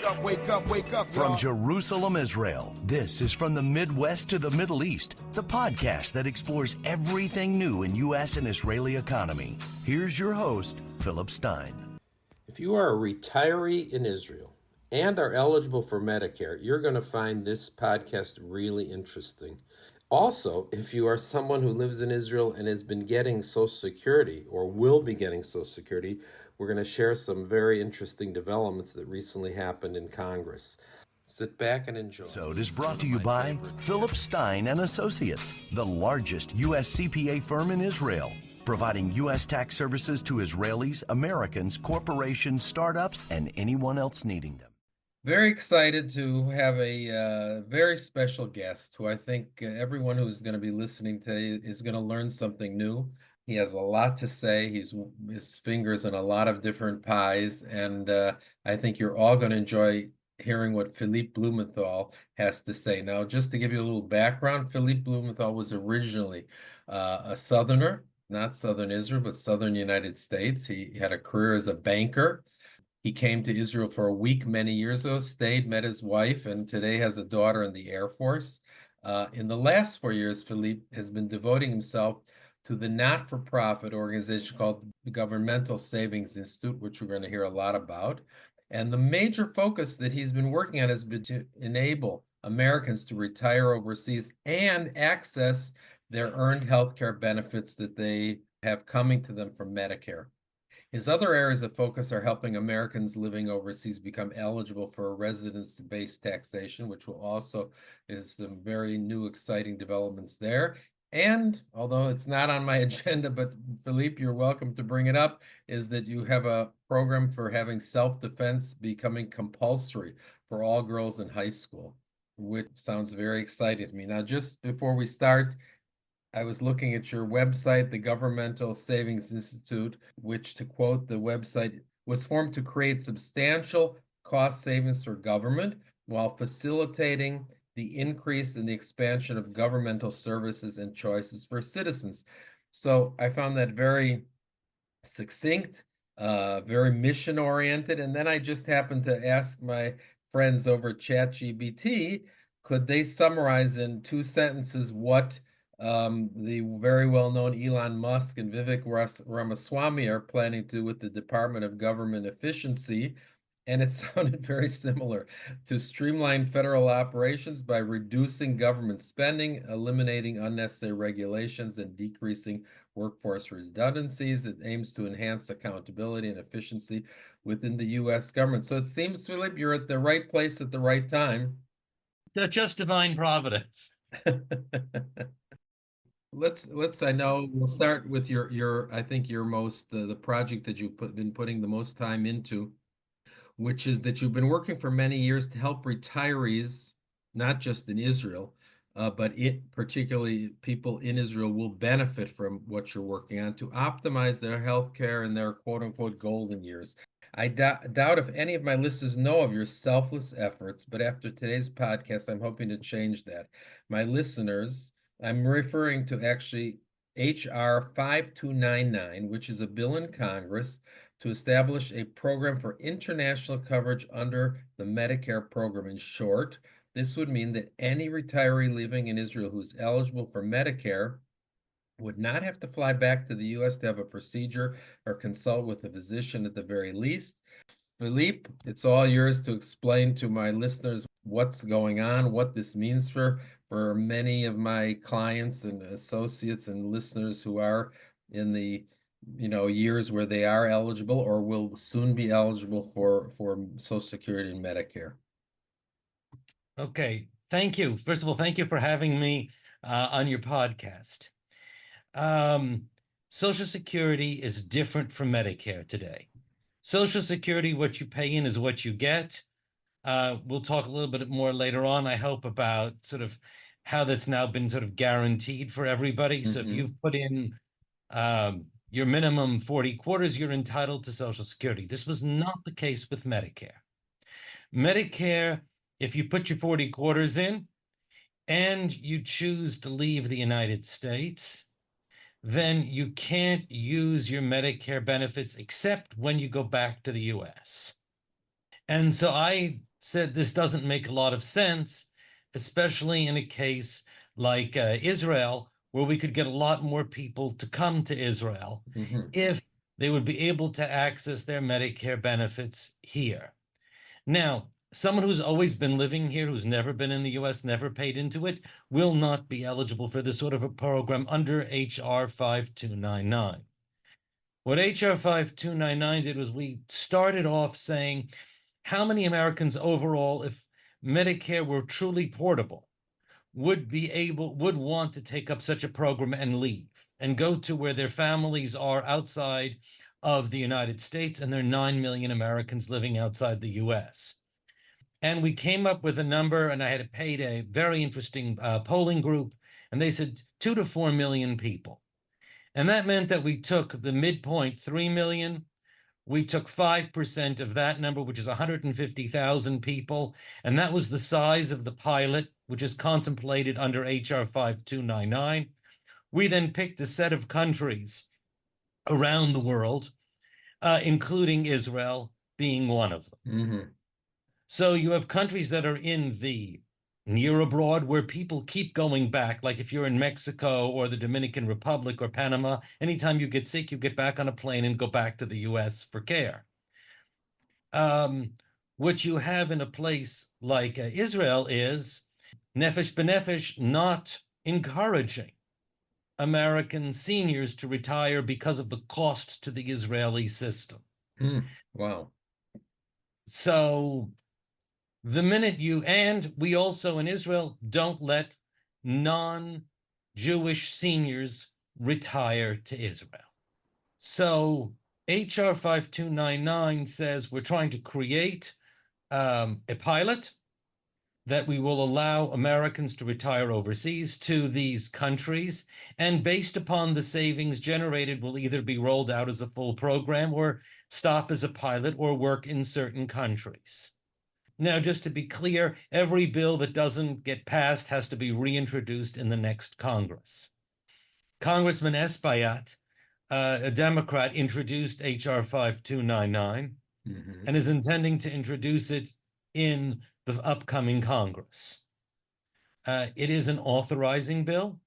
up, wake up, wake up. From y'all. Jerusalem, Israel, this is From the Midwest to the Middle East, the podcast that explores everything new in U.S. and Israeli economy. Here's your host, Philip Stein. If you are a retiree in Israel and are eligible for Medicare, you're going to find this podcast really interesting. Also, if you are someone who lives in Israel and has been getting Social Security or will be getting Social Security, we're going to share some very interesting developments that recently happened in Congress. Sit back and enjoy. So it is brought to you by Philip Stein and Associates, the largest U.S. CPA firm in Israel, providing U.S. tax services to Israelis, Americans, corporations, startups, and anyone else needing them. Very excited to have a very special guest who I think everyone who's going to be listening today is going to learn something new. He has a lot to say. His fingers in a lot of different pies, and I think you're all going to enjoy hearing what Philippe Blumenthal has to say. Now, just to give you a little background, Philippe Blumenthal was originally a Southerner, not Southern Israel, but Southern United States. He had a career as a banker. He came to Israel for a week many years ago, stayed, met his wife, and today has a daughter in the Air Force. In the last 4 years, Philippe has been devoting himself to the not-for-profit organization called the Governmental Savings Institute, which we're going to hear a lot about. And the major focus that he's been working on has been to enable Americans to retire overseas and access their earned health care benefits that they have coming to them from Medicare. His other areas of focus are helping Americans living overseas become eligible for a residence-based taxation, which will also is some very new, exciting developments there. And although it's not on my agenda, but Philippe, you're welcome to bring it up, is that you have a program for having self-defense becoming compulsory for all girls in high school, which sounds very exciting to me. Now, just before we start, I was looking at your website, the Governmental Savings Institute, which, to quote the website, was formed to create substantial cost savings for government while facilitating the increase in the expansion of governmental services and choices for citizens. So I found that very succinct, very mission-oriented. And then I just happened to ask my friends over at ChatGPT, could they summarize in 2 sentences what the very well-known Elon Musk and Vivek Ramaswamy are planning to do with the Department of Government Efficiency. And it sounded very similar: to streamline federal operations by reducing government spending, eliminating unnecessary regulations, and decreasing workforce redundancies. It aims to enhance accountability and efficiency within the U.S. government. So it seems, Philip, you're at the right place at the right time. That's just divine providence. I know we'll start with your I think your most the project that you've been putting the most time into, which is that you've been working for many years to help retirees, not just in Israel, but particularly people in Israel will benefit from what you're working on to optimize their health care in their quote unquote golden years. I doubt if any of my listeners know of your selfless efforts, but after today's podcast, I'm hoping to change that. My listeners, I'm referring to actually H.R. 5299, which is a bill in Congress to establish a program for international coverage under the Medicare program. In short, this would mean that any retiree living in Israel who's eligible for Medicare would not have to fly back to the U.S. to have a procedure or consult with a physician at the very least. Philippe, it's all yours to explain to my listeners what's going on, what this means for many of my clients and associates and listeners who are in the years where they are eligible or will soon be eligible for Social Security and Medicare. Okay, thank you. First of all, thank you for having me on your podcast. Social Security is different from Medicare today. Social Security, what you pay in is what you get. We'll talk a little bit more later on, I hope, about sort of how that's now been sort of guaranteed for everybody. So if you've put in your minimum 40 quarters, you're entitled to Social Security. This was not the case with Medicare. Medicare, if you put your 40 quarters in and you choose to leave the United States, then you can't use your Medicare benefits except when you go back to the US. And so I said this doesn't make a lot of sense, especially in a case like Israel, where we could get a lot more people to come to Israel if they would be able to access their Medicare benefits here. Now, someone who's always been living here, who's never been in the US, never paid into it, will not be eligible for this sort of a program under HR 5299. What HR 5299 did was we started off saying, how many Americans overall, if Medicare were truly portable, would want to take up such a program and leave and go to where their families are outside of the United States, and there are 9 million Americans living outside the US. And we came up with a number, and I had paid a very interesting polling group, and they said 2 to 4 million people. And that meant that we took the midpoint, 3 million, we took 5% of that number, which is 150,000 people, and that was the size of the pilot, which is contemplated under HR 5299. We then picked a set of countries around the world, including Israel being one of them. So you have countries that are in the near abroad where people keep going back. Like if you're in Mexico or the Dominican Republic or Panama, anytime you get sick, you get back on a plane and go back to the US for care. What you have in a place like Israel is nefesh b'nefesh not encouraging American seniors to retire because of the cost to the Israeli system. Wow. So the minute and we also in Israel don't let non-Jewish seniors retire to Israel. So HR 5299 says we're trying to create a pilot that we will allow Americans to retire overseas to these countries, and based upon the savings generated will either be rolled out as a full program or stop as a pilot or work in certain countries. Now, just to be clear, every bill that doesn't get passed has to be reintroduced in the next Congress. Congressman Espaillat, a Democrat, introduced HR 5299 and is intending to introduce it in the upcoming Congress. It is an authorizing bill,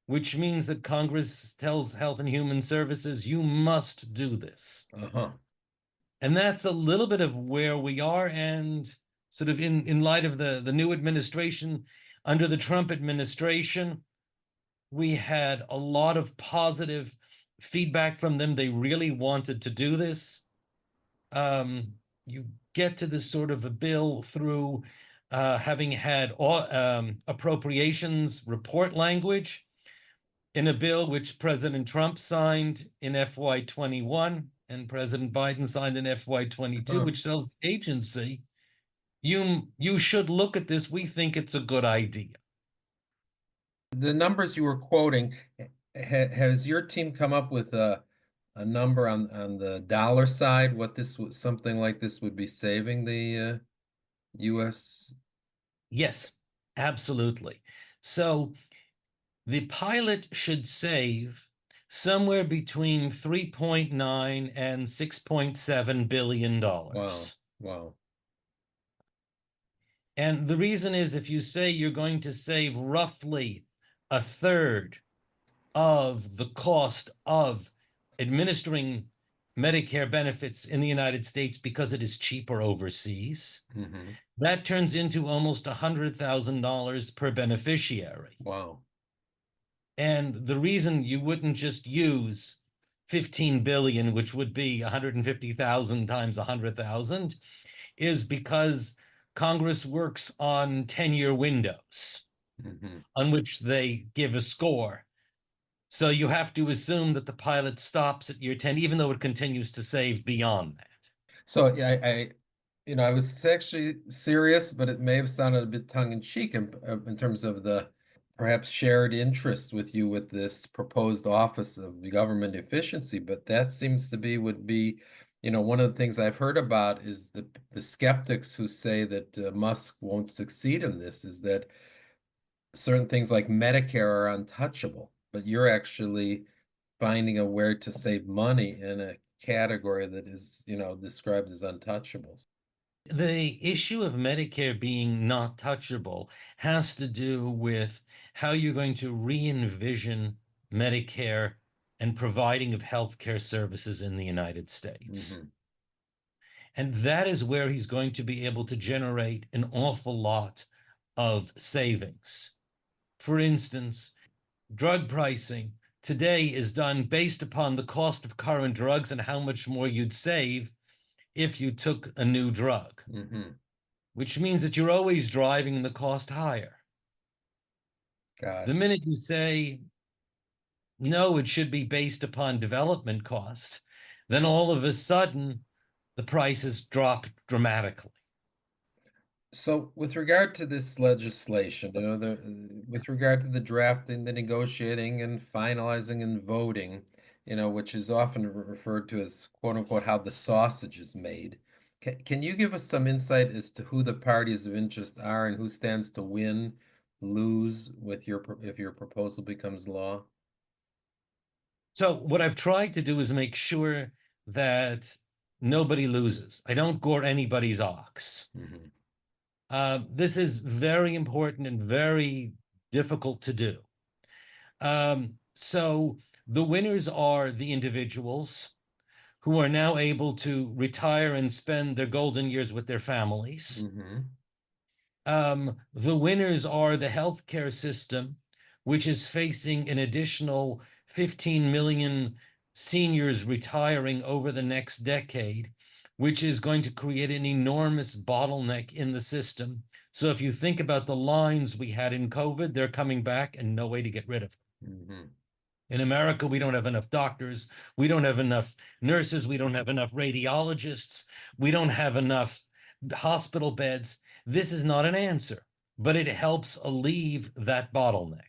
which means that Congress tells Health and Human Services, you must do this. And that's a little bit of where we are, and sort of in light of the new administration, under the Trump administration, we had a lot of positive feedback from them. They really wanted to do this. You get to this sort of a bill through having had appropriations report language in a bill which President Trump signed in FY21 and President Biden signed in FY22, which tells the agency, you should look at this. We think it's a good idea. The numbers you were quoting, has your team come up with a number on the dollar side, what this was, something like this would be saving the US? Yes, absolutely. So the pilot should save somewhere between 3.9 and $6.7 billion. Wow. And the reason is, if you say you're going to save roughly a third of the cost of administering Medicare benefits in the United States because it is cheaper overseas, that turns into almost $100,000 per beneficiary. Wow. And the reason you wouldn't just use 15 billion, which would be 150,000 times 100,000, is because Congress works on 10-year windows on which they give a score. So you have to assume that the pilot stops at year 10, even though it continues to save beyond that. So yeah, I was actually serious, but it may have sounded a bit tongue-in-cheek in terms of the perhaps shared interest with you with this proposed Office of Government Efficiency. But that seems to would be, one of the things I've heard about is the skeptics who say that Musk won't succeed in this is that certain things like Medicare are untouchable, but you're actually finding a way to save money in a category that is, described as untouchables. The issue of Medicare being not touchable has to do with how you're going to re-envision Medicare and providing of healthcare services in the United States. And that is where he's going to be able to generate an awful lot of savings. For instance, drug pricing today is done based upon the cost of current drugs and how much more you'd save if you took a new drug, which means that you're always driving the cost higher. The minute you say, no, it should be based upon development cost, then all of a sudden the prices drop dramatically. So with regard to this legislation, with regard to the drafting, the negotiating, and finalizing and voting, which is often referred to as quote unquote how the sausage is made. Can you give us some insight as to who the parties of interest are and who stands to win, lose with if your proposal becomes law? So what I've tried to do is make sure that nobody loses. I don't gore anybody's ox. This is very important and very difficult to do. So the winners are the individuals who are now able to retire and spend their golden years with their families. The winners are the healthcare system, which is facing an additional 15 million seniors retiring over the next decade, which is going to create an enormous bottleneck in the system. So if you think about the lines we had in COVID, they're coming back and no way to get rid of them. In America, we don't have enough doctors. We don't have enough nurses. We don't have enough radiologists. We don't have enough hospital beds. This is not an answer, but it helps alleviate that bottleneck.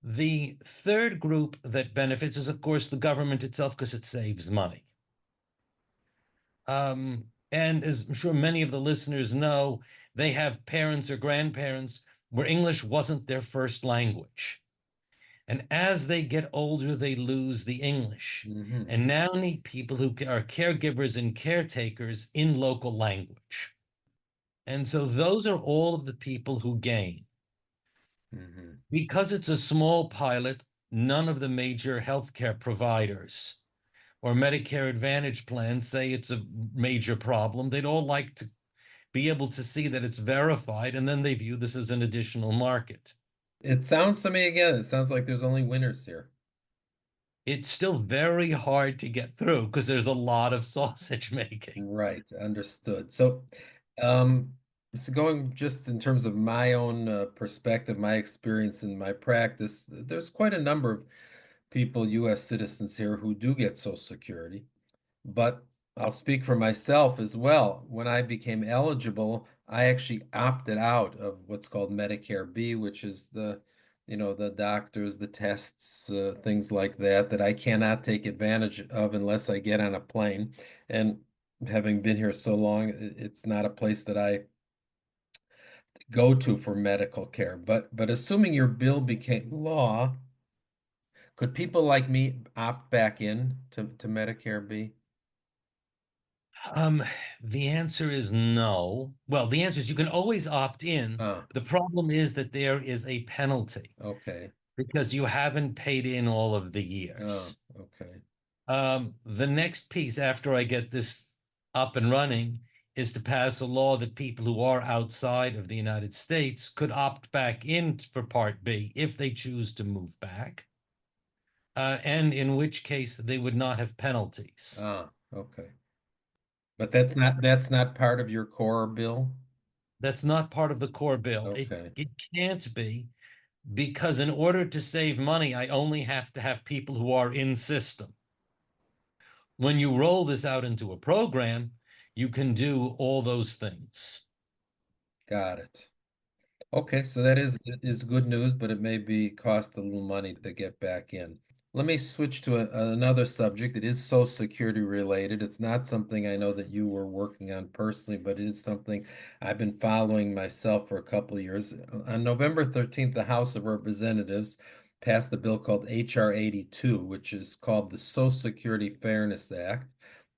The third group that benefits is, of course, the government itself, because it saves money. And as I'm sure many of the listeners know, they have parents or grandparents where English wasn't their first language. And as they get older, they lose the English and now need people who are caregivers and caretakers in local language. And so those are all of the people who gain. Because it's a small pilot, none of the major healthcare providers or Medicare Advantage plans say it's a major problem. They'd all like to be able to see that it's verified, and then they view this as an additional market. It sounds to me, again, it sounds like there's only winners here. It's still very hard to get through because there's a lot of sausage making. Right, understood. So going just in terms of my own perspective, my experience in my practice, there's quite a number of people, U.S. citizens here, who do get Social Security. But I'll speak for myself as well. When I became eligible, I actually opted out of what's called Medicare B, which is the doctors, the tests, things like that I cannot take advantage of unless I get on a plane. And having been here so long, it's not a place that I go to for medical care. But assuming your bill became law, could people like me opt back in to Medicare B? The answer is no. Well, the answer is you can always opt in. The problem is that there is a penalty. Okay. Because you haven't paid in all of the years. Okay. The next piece after I get this up and running is to pass a law that people who are outside of the United States could opt back in for Part B if they choose to move back. And in which case they would not have penalties. Okay. But that's not part of your core bill? That's not part of the core bill. Okay. It can't be, because in order to save money, I only have to have people who are in system. When you roll this out into a program, you can do all those things. Got it. Okay, so that is good news, but it may cost a little money to get back in. Let me switch to another subject. It is Social Security related. It's not something I know that you were working on personally, but it is something I've been following myself for a couple of years. On November 13th, the House of Representatives passed a bill called H.R. 82, which is called the Social Security Fairness Act.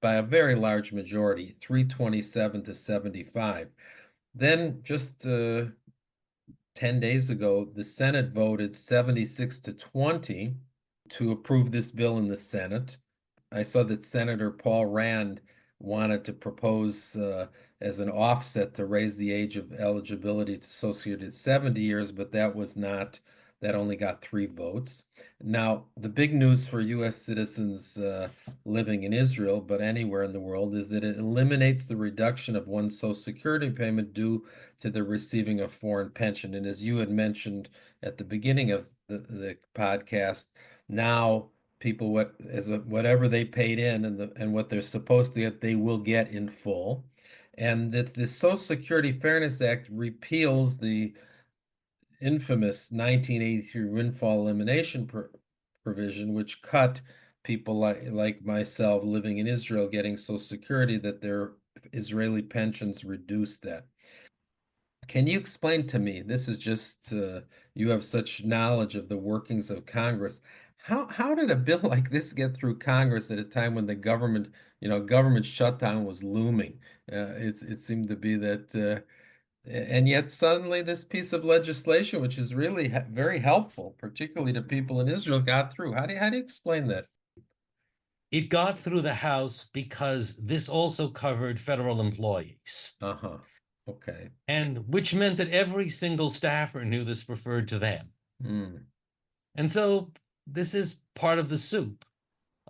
by a very large majority, 327 to 75. Then just 10 days ago, the Senate voted 76 to 20 to approve this bill in the Senate. I saw that Senator Paul Rand wanted to propose as an offset to raise the age of eligibility to Social Security to 70 years, but that only got 3 votes. Now, the big news for U.S. citizens living in Israel, but anywhere in the world, is that it eliminates the reduction of one's Social Security payment due to the receiving a foreign pension. And as you had mentioned at the beginning of the podcast, now people whatever they paid in and what they're supposed to get, they will get in full. And that the Social Security Fairness Act repeals the infamous 1983 windfall elimination provision, which cut people like myself living in Israel getting Social Security, that their Israeli pensions reduced that. Can you explain to me, this is just you have such knowledge of the workings of Congress. How did a bill like this get through Congress at a time when the government shutdown was looming? It seemed to be that, and yet suddenly this piece of legislation, which is really very helpful, particularly to people in Israel, got through. How do you explain that? It got through the House because this also covered federal employees. Uh-huh. Okay. And which meant that every single staffer knew this referred to them. Mm. And so this is part of the soup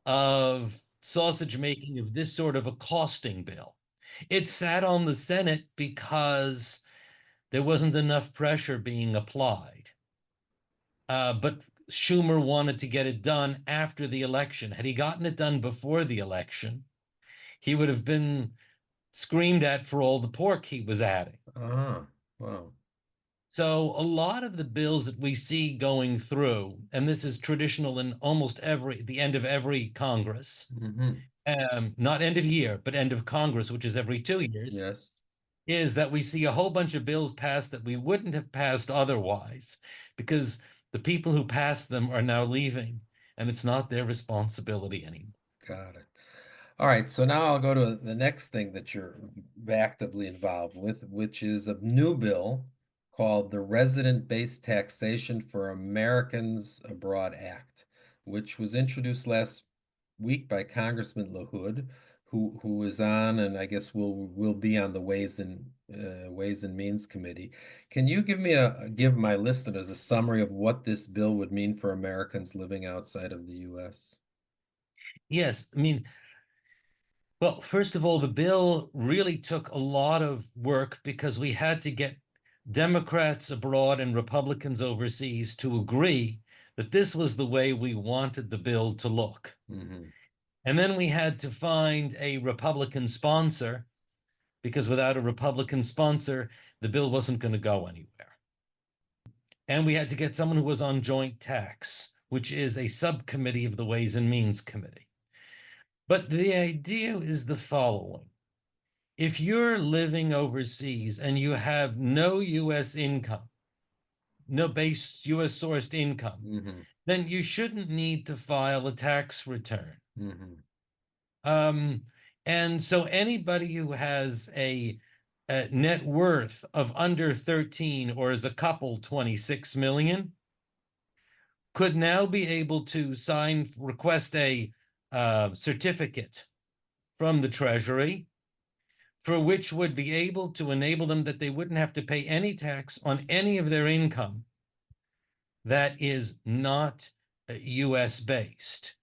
of sausage making of this sort of a costing bill. It sat on the Senate because there wasn't enough pressure being applied. But Schumer wanted to get it done after the election. Had he gotten it done before the election, he would have been screamed at for all the pork he was adding. Ah, wow. So a lot of the bills that we see going through, and this is traditional in almost the end of every Congress, not end of year, but end of Congress, which is every 2 years, Yes. is that we see a whole bunch of bills passed that we wouldn't have passed otherwise, because the people who passed them are now leaving, and it's not their responsibility anymore. Got it. All right, so now I'll go to the next thing that you're actively involved with, which is a new bill called the Resident-Based Taxation for Americans Abroad Act, which was introduced last week by Congressman LaHood, who is on, and I guess will be on the Ways and Means Committee. Can you give my listeners a summary of what this bill would mean for Americans living outside of the U.S.? Yes, I mean, well, first of all, the bill really took a lot of work because we had to get Democrats abroad and Republicans overseas to agree that this was the way we wanted the bill to look. Mm-hmm. And then we had to find a Republican sponsor, because without a Republican sponsor, the bill wasn't going to go anywhere. And we had to get someone who was on joint tax, which is a subcommittee of the Ways and Means Committee. But the idea is the following. If you're living overseas and you have no U.S. income, no base U.S. sourced income, then you shouldn't need to file a tax return. And so anybody who has a net worth of under 13, or as a couple 26 million, could now be able to request a certificate from the Treasury, for which would be able to enable them that they wouldn't have to pay any tax on any of their income that is not U.S. based.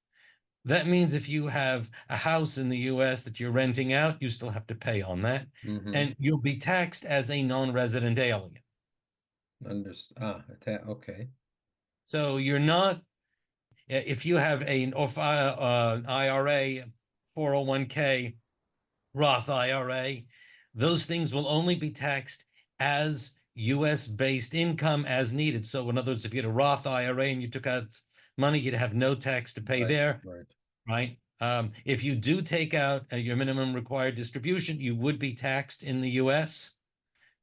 That means if you have a house in the U.S. that you're renting out, you still have to pay on that, and you'll be taxed as a non-resident alien. Okay. So you're not, if you have an IRA, 401k, Roth IRA, those things will only be taxed as U.S.-based income as needed. So in other words, if you had a Roth IRA and you took out money, you'd have no tax to pay there, right? If you do take out your minimum required distribution, you would be taxed in the U.S.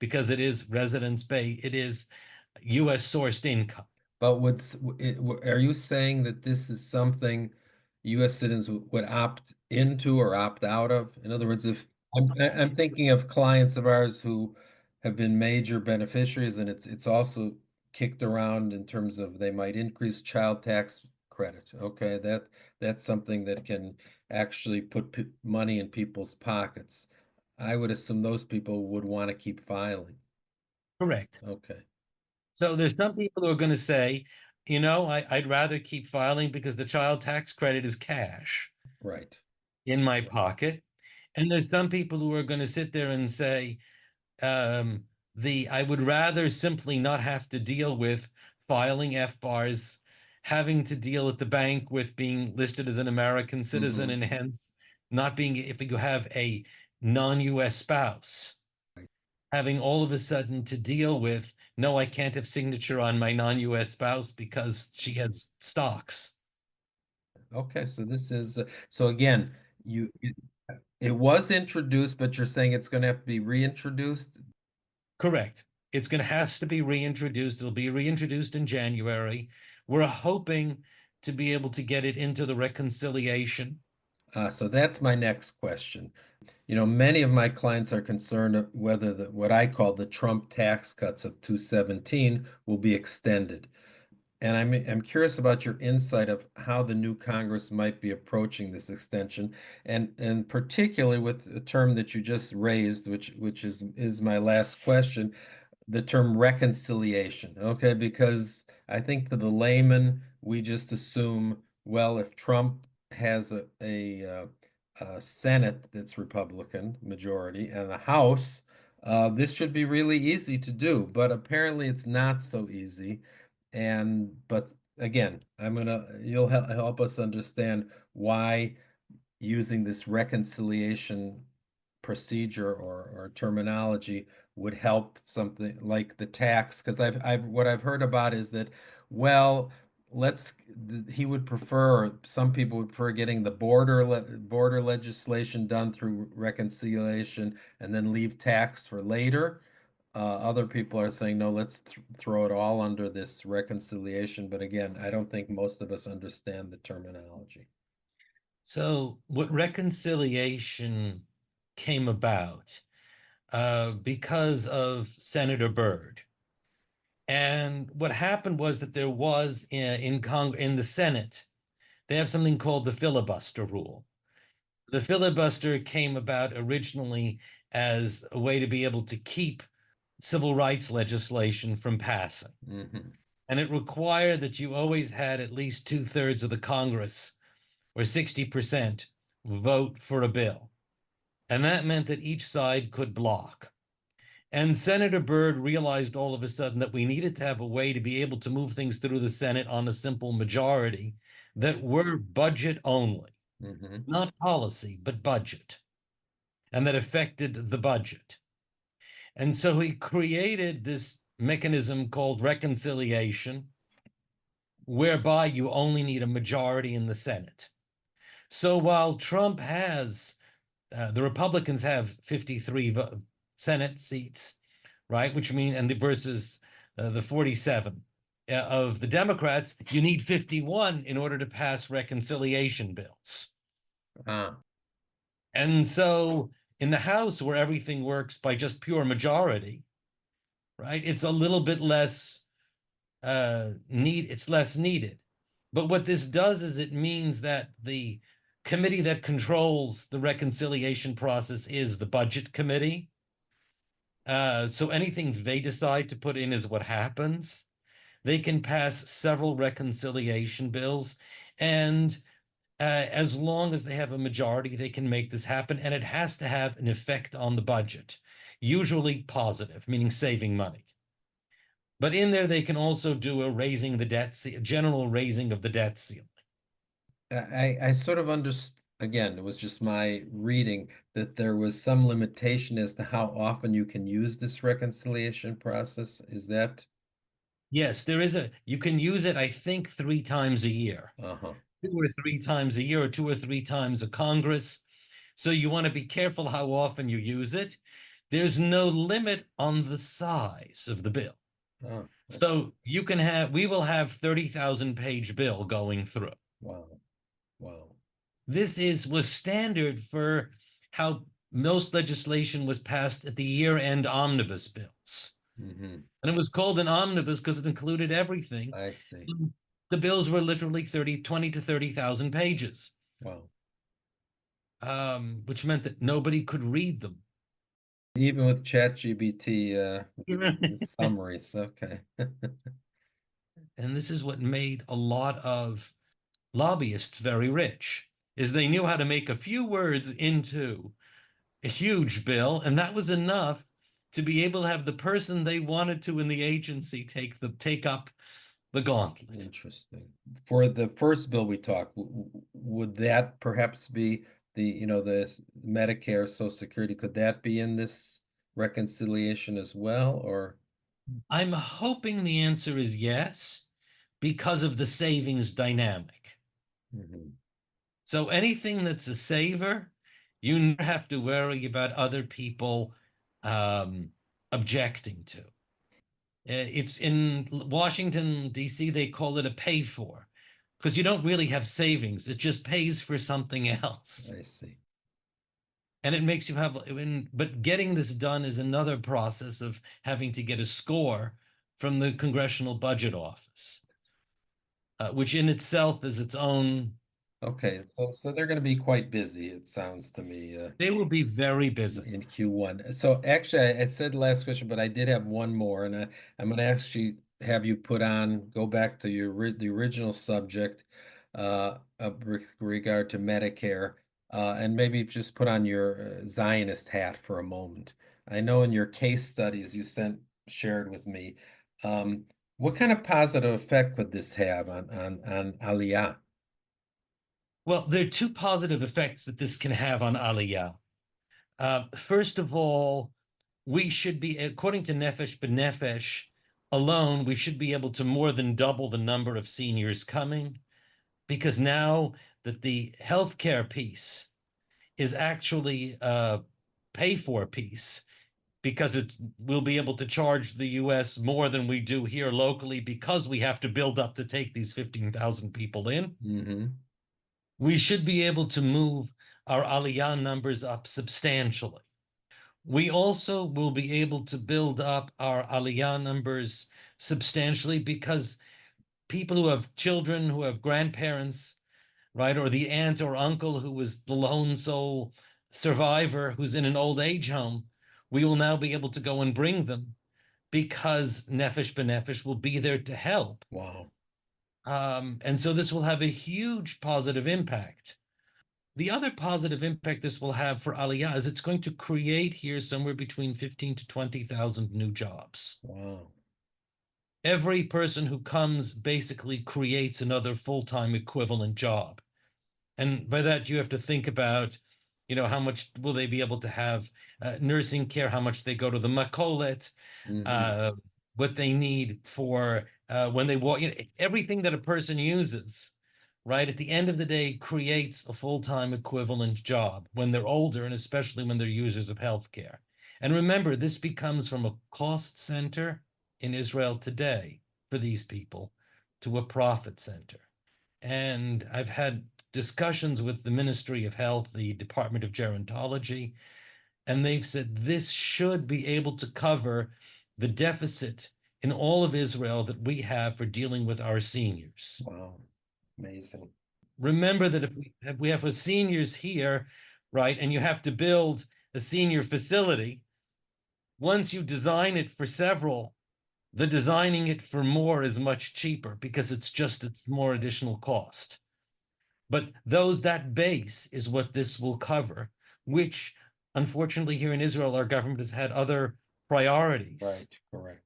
because it is residence-based, it is U.S. sourced income. But are you saying that this is something U.S. citizens would opt into or opt out of? In other words, if I'm thinking of clients of ours who have been major beneficiaries, and it's also kicked around in terms of they might increase child tax credit. Okay, that's something that can actually put money in people's pockets. I would assume those people would want to keep filing. Correct. Okay, So there's some people who are going to say, I'd rather keep filing because the child tax credit is cash right. in my pocket. And there's some people who are going to sit there and say, I would rather simply not have to deal with filing FBARs, having to deal at the bank with being listed as an American citizen, and hence not being, if you have a non-US spouse, having all of a sudden to deal with, no, I can't have signature on my non-US spouse because she has stocks. Okay, so this is so again, it was introduced, but you're saying it's going to have to be reintroduced? Correct. It's going to have to be reintroduced. It'll be reintroduced in January. We're hoping to be able to get it into the reconciliation. So that's my next question. Many of my clients are concerned of whether what I call the Trump tax cuts of 217 will be extended. And I'm curious about your insight of how the new Congress might be approaching this extension, and particularly with a term that you just raised, which is my last question, the term reconciliation. Okay, because I think to the layman, we just assume, well, if Trump has a Senate that's Republican majority and a House, this should be really easy to do. But apparently, it's not so easy. But again, you'll help us understand why using this reconciliation procedure or terminology would help something like the tax. Because what I've heard about is that, well, he would prefer, some people would prefer getting the border legislation done through reconciliation and then leave tax for later. Other people are saying, no, let's throw it all under this reconciliation. But again, I don't think most of us understand the terminology. So, what reconciliation came about because of Senator Byrd. And what happened was that there was in the Senate, they have something called the filibuster rule. The filibuster came about originally as a way to be able to keep civil rights legislation from passing. And it required that you always had at least 2/3 of the Congress, or 60%, vote for a bill. And that meant that each side could block. And Senator Byrd realized all of a sudden that we needed to have a way to be able to move things through the Senate on a simple majority that were budget only, not policy, but budget, and that affected the budget. And so he created this mechanism called reconciliation, whereby you only need a majority in the Senate. So while Trump has, the Republicans have 53 Senate seats, right? Which means, and versus the 47 of the Democrats, you need 51 in order to pass reconciliation bills. And so in the House, where everything works by just pure majority, right? It's a little bit less it's less needed. But what this does is it means that the committee that controls the reconciliation process is the Budget Committee. So anything they decide to put in is what happens. They can pass several reconciliation bills, and as long as they have a majority, they can make this happen, and it has to have an effect on the budget, usually positive, meaning saving money. But in there, they can also do a general raising of the debt ceiling. I sort of understood, again, it was just my reading that there was some limitation as to how often you can use this reconciliation process. Is that? Yes, you can use it, I think, 3 times a year. 2 or 3 times a year, or 2 or 3 times a Congress. So you want to be careful how often you use it. There's no limit on the size of the bill. So we will have 30,000 page bill going through. Wow. Wow. This was standard for how most legislation was passed at the year-end omnibus bills. Hmm. And it was called an omnibus because it included everything. I see. The bills were literally 20 to 30,000 pages, Wow. which meant that nobody could read them. Even with ChatGPT summaries. Okay. And this is what made a lot of lobbyists very rich, is they knew how to make a few words into a huge bill, and that was enough to be able to have the person they wanted to in the agency take up the gauntlet. Interesting. For the first bill we talked, would that perhaps be the Medicare, Social Security? Could that be in this reconciliation as well, or? I'm hoping the answer is yes, because of the savings dynamic. Mhm. So anything that's a saver, you never have to worry about other people objecting to. It's in Washington, D.C., they call it a pay for, because you don't really have savings. It just pays for something else. I see. And it makes you have, but getting this done is another process of having to get a score from the Congressional Budget Office, which in itself is its own. Okay, so they're going to be quite busy, it sounds to me. They will be very busy. In Q1. So actually, I said last question, but I did have one more, and I'm going to actually have you go back to the original subject with regard to Medicare, and maybe just put on your Zionist hat for a moment. I know in your case studies you shared with me, um, what kind of positive effect could this have on Aliyah? Well, there are two positive effects that this can have on Aliyah. First of all, we should be, according to Nefesh B'Nefesh alone, we should be able to more than double the number of seniors coming, because now that the healthcare piece is actually a pay for piece, because we'll be able to charge the US more than we do here locally because we have to build up to take these 15,000 people in. Mm-hmm. We should be able to move our Aliyah numbers up substantially. We also will be able to build up our Aliyah numbers substantially because people who have children, who have grandparents, right, or the aunt or uncle who was the lone sole survivor who's in an old age home, we will now be able to go and bring them because Nefesh B'Nefesh will be there to help. Wow. And so this will have a huge positive impact. The other positive impact this will have for Aliyah is it's going to create here somewhere between 15 to 20,000 new jobs. Wow. Every person who comes basically creates another full-time equivalent job. And by that, you have to think about, how much will they be able to have nursing care, how much they go to the makolet, Mm-hmm. what they need for when they walk, everything that a person uses, right, at the end of the day, creates a full-time equivalent job when they're older, and especially when they're users of healthcare. And remember, this becomes from a cost center in Israel today for these people to a profit center. And I've had discussions with the Ministry of Health, the Department of Gerontology, and they've said this should be able to cover the deficit in all of Israel that we have for dealing with our seniors. Wow. Amazing. Remember that if we have seniors here, right, and you have to build a senior facility, once you design it for several, the designing it for more is much cheaper because it's more additional cost. But that base is what this will cover, which unfortunately here in Israel, our government has had other priorities. Right, correct.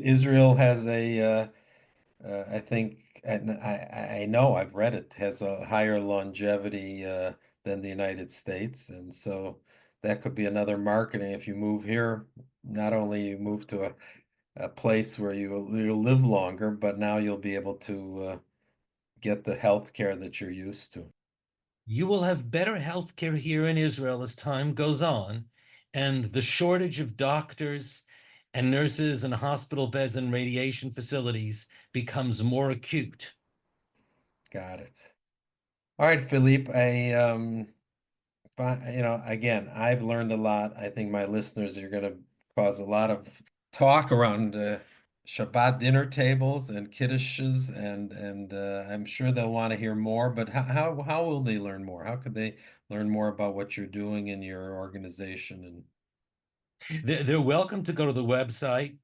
Israel has I think, and I know I've read it, has a higher longevity than the United States, and so that could be another marketing. If you move here, not only you move to a place where you'll live longer, but now you'll be able to get the health care that you're used to. You will have better health care here in Israel as time goes on, and the shortage of doctors and nurses and hospital beds and radiation facilities becomes more acute. Got it. All right, Philippe, again, I've learned a lot. I think my listeners are going to cause a lot of talk around Shabbat dinner tables and kiddushes, and I'm sure they'll want to hear more. But how will they learn more? How could they learn more about what you're doing in your organization? And They're welcome to go to the website,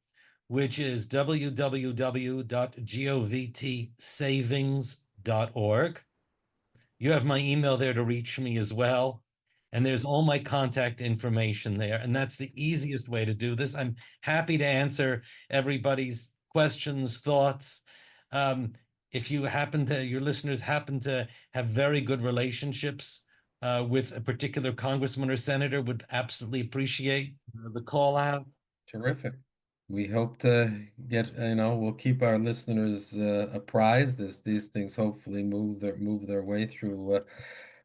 which is www.govtsavings.org. You have my email there to reach me as well. And there's all my contact information there. And that's the easiest way to do this. I'm happy to answer everybody's questions, thoughts. If you your listeners happen to have very good relationships with a particular congressman or senator, would absolutely appreciate the call out. terrific. We hope to get, we'll keep our listeners apprised as these things hopefully move their way through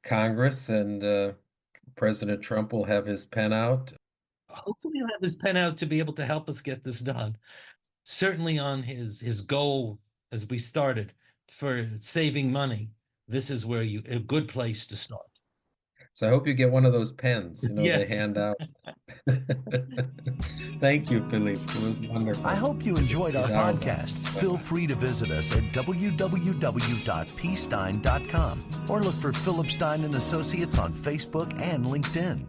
Congress, and President Trump will have his pen out. Hopefully he'll have his pen out to be able to help us get this done. Certainly on his goal, as we started, for saving money, this is where a good place to start. So I hope you get one of those pens, they Yes. hand out. Thank you, Philippe. It was wonderful. I hope you enjoyed our Good hour. podcast. Feel free to visit us at www.pstein.com or look for Philip Stein and Associates on Facebook and LinkedIn.